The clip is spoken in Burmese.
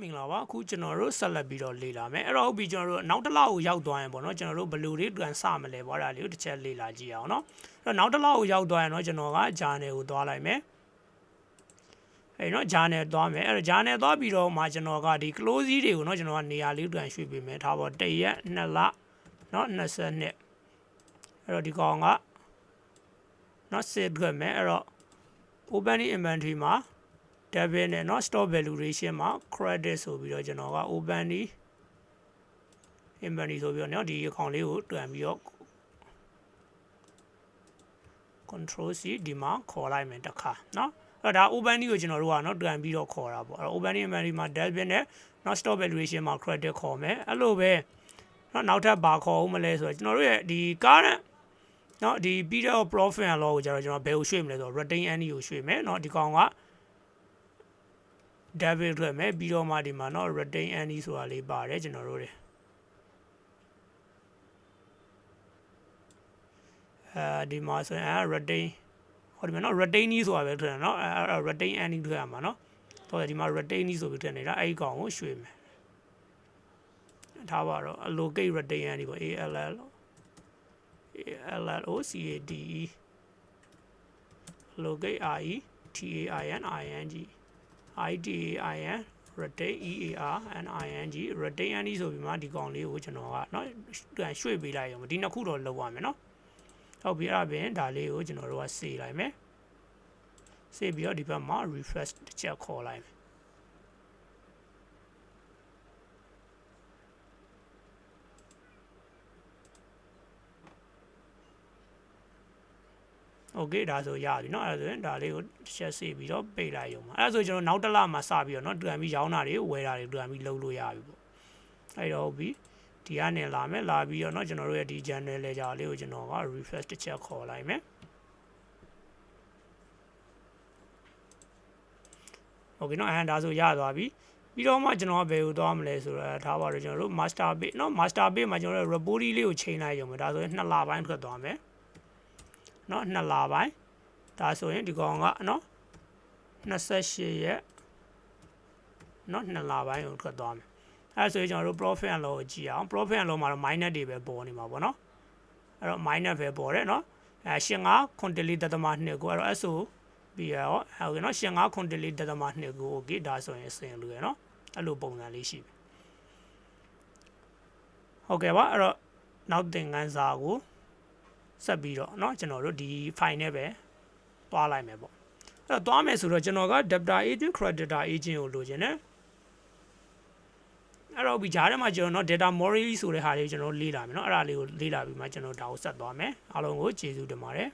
မင်္ဂလာပါအခုကျွန်တော်တို့ဆက်လက်ပြီးတော့လေ့လာမယ်အဲ့တော့ဟုတ်ပြီကျွန်တော်တို့နောက်တစ်လောက်ကိုရောက်သွားရင်ပေါ့နော်ကျွန်တော်တို့ဘယ်လိုတွေပြန်စမလဲပေါ့အဲ့ဒါလေးကိုတစ်ချက်လေ့လာကြည့်အောင်နော်အဲ့တော့နောက်တစ်လောက်ကိုရောက်သွားရင်တော့ကျွန်တော်က journal ကိုသွားလိုက်မယ်အဲ့နော် journal သွားမယ်အဲ့တော့ journal သွားပြီးတော့မှကျွန်တော်ကဒီ close တွေကိုနော်ကျွန်တော်ကနေရာလေးပြန်ရွှေ့ပေးမယ်ထားပေါ့1ရက်2လနော်22အဲ့တော့ဒီကောင်ကနော် save ထွက်မယ်အဲ့တော့ open inventory မှာdebit နဲ့เนาะ stock valuation မှာ credit ဆိုပြီးတော့ကျွန်တော်က open ဒီ inventory ဆိုပြီးတော့เนาะဒီ account လေးကိုတွန်ပြီးတော့ control C ဒီမှာခေါ်လိုက်မယ်တစ်ခါเนาะအဲ့ဒါ open ဒီကိုကျွန်တော်တို့ကเนาะတွန်ပြီးတော့ခေါ်တာပေါ့အဲ့ open inventory မှာ debit နဲ့เนาะ stock valuation မှာ credit ခေါ်မယ်အဲ့လိုပဲเนาะနောက်ထပ်ဘာခေါ်ဦးမလဲဆိုတော့ကျွန်တော်တို့ရဲ့ဒီ current เนาะဒီ period of profit and loss ကိုကျွန်တော်ဘယ်ကိုရွှေ့မလဲဆိုတော့ retain earning ကိုရွှေ့မယ်เนาะဒီကောင်ကdebit ထွက်မယ်ပြီးတော့မှဒီမှာเนาะ retain earning ဆိုတာလေးပါတယ်ကျွန်တော်တို့တွေဒီမှာဆိုရင် retain ဟောဒီမှာเนาะ retain ဆိုတာပဲထွက်တယ်เนาะretain earning ထွက်ရမှာเนาะတော့ဒီမှာ retain ဆိုပြီးထွက်နေတာအဲ့ဒီကောင်ကိုရွှေ့မယ်ထားပါတော့ allocate retain earning ကို allocate allocate retain retain retain earning ဆိုပြီးမှဒီကောင်လေးကိုကျွန်တော်ကเนาะပြန်ရွှေ့ပေးလိုက်အောင်ဒီနှစ်ခုတော့လောက်ရမယ်เนาะဟုတ်ပြီအဲ့ဒါပြင်ဒါလေးကိုကျွန်တော်တို့ကစေလိုက်မယ်စေပြီးတော့ဒီဘက်မှာ refresh တစ်ချက်ခေါ်လိုက်မယ်โอเคဒါဆိုရပြီเนาะအဲ့ဒါဆိုရင်ဒါလေးကိုတစ်ချက်စေပြီးတော့ပိတ်လိုက်ရုံပါအဲ့ဒါဆိုကျွန်တော်နောက်တစ်လမှာစပြီးတော့เนาะတွန်ပြီးရောင်းတာတွေဝယ်တာတွေတွန်ပြီးလုပ်လို့ရပြီပေါ့အဲ့တော့ဟုတ်ပြီဒီကနေလာမယ်လာပြီးတော့เนาะကျွန်တော်တို့ရဲ့ဒီ channel လေကြာလေးကိုကျွန်တော်က refresh တစ်ချက်ခေါ်လိုက်မယ်โอเคเนาะအဲ့ဒါဆိုရသွားပြီပြီးတော့မှကျွန်တော်ကဘယ်ကိုသွားမလဲဆိုတော့ထားပါတော့ကျွန်တော်တို့ master page เนาะ master page မှာကျွန်တော်တို့ report လေးကိုချိန်လိုက်ရုံပဲဒါဆိုရင်2လပိုင်းထွက်သွားမယ်เนาะ2လပိုင်းဒါဆိုရင်ဒီကောင်ကเนาะ28ရက်เนาะ2လပိုင်းကိုထွက်သွားမယ်အဲဆိုရင်ကျွန်တော်တို့ profit and loss ကိုကြည့်အောင် profit and loss မှာတော့ minus တွေပဲပေါ်နေမှာပေါ့เนาะအဲ့တော့ minus ပဲပေါ်တယ်เนาะ85 quantity.2 ကိုအဲ့တော့ SO ပြီးရောဟုတ်ကဲ့เนาะ85 quantity.2 ကို okay ဒါဆိုရင်အစင်လို့ရเนาะအဲ့လိုပုံစံလေးရှိပြီဟုတ်ကဲ့ပါအဲ့တော့နောက်သင်ခန်းစာကိုဆက်ပြီးတော့เนาะကျွန်တော်တို့ဒီ file နဲ့ပဲတွားလိုက်မယ်ပေါ့အဲ့တော့တွားမယ်ဆိုတော့ကျွန်တော်က debtor agent creditor agent ကိုလိုချင်တယ်အဲ့တော့ဒီကြားထဲမှာကျွန်တော် data modeling ဆိုတဲ့ဟာလေးကျွန်တော်လေ့လာမယ်เนาะအဲ့ဒါလေးကိုလေ့လာပြီးမှကျွန်တော်ဒါကိုဆက်သွားမယ်အားလုံးကိုကျေးဇူးတင်ပါတယ်